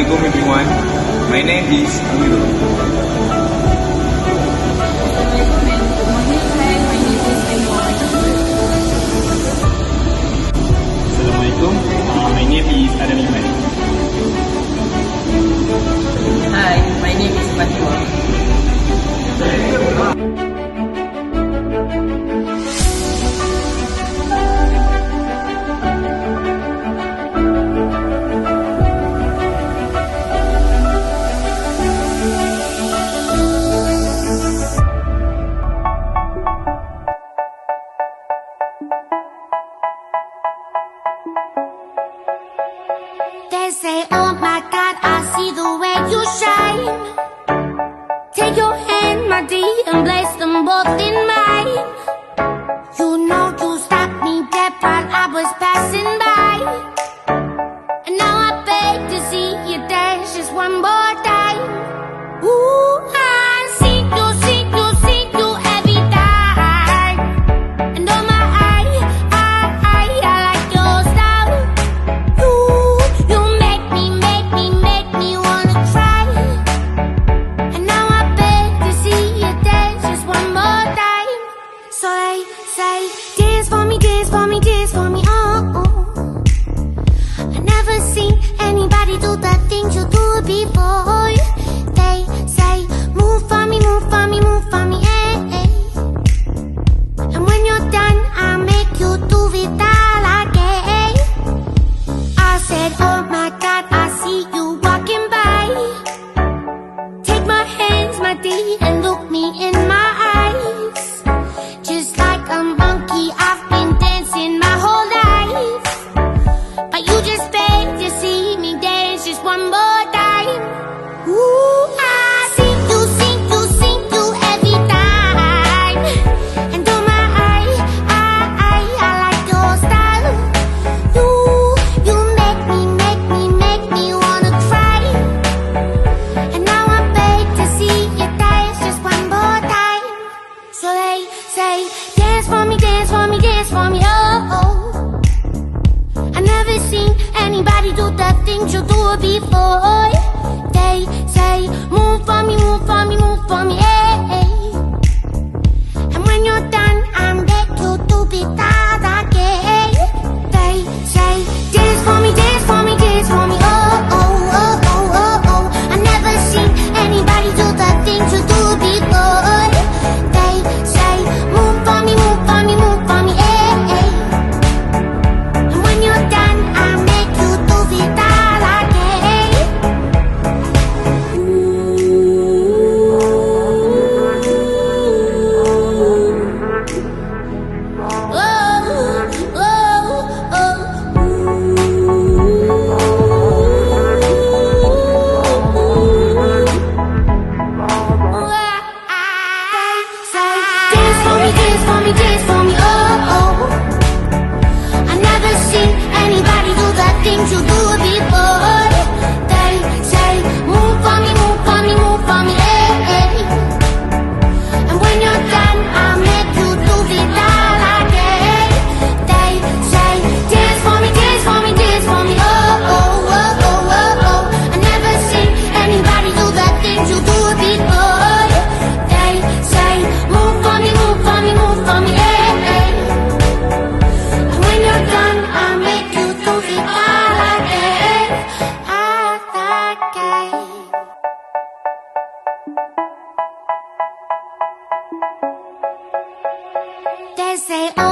Assalamualaikum everyone. My name is Amirul. Assalamualaikum. My name is Adam Iman. Hi, my name is Fatima. They say, oh my God, I see the way you shine. Take your hand, my dear, and place them both in mine. You know you stopped me dead while I was passing by. And now I beg to see you dance just one more time. Ooh, I see you every time. And oh my, I like your style. You make me wanna cry. And now I beg to see you dance just one more time. So they say, dance for me, oh, oh. I never seen anybody do the things you do before. They say, move for me, eh, eh. And when you're done, I'll make you do it all again. I said, oh my God, I see you walking by. Take my hands, my dear, and look me in my eyes. Just like a monkey, I've been dancing my whole life. But you just beg to see me dance just one more time. Ooh, I see you every time. And oh my, I like your style. You make me wanna cry. And now I beg to see you dance just one more time. So they say, dance for me, oh, oh. I never seen anybody do the things you do before. They say, move for me, eh, eh. And when you're done, I'll make you do it all again. They say, dance for me, oh, oh, oh, oh, oh, oh. I never seen anybody do the things you do before. They say, move for me, eh, eh. And when you're done, I'll make you do it all again. Dance for me, oh, oh. I never seen anybody do the things you do before. They say, move for me, eh, eh. And when you're done, I'll make you do it all again. They say, dance for me, oh, oh, oh, oh, oh, oh. I never seen anybody do the things you do before. They say, move for me, eh, eh. And when you're done, I'll make you do it all again, all again. They say, oh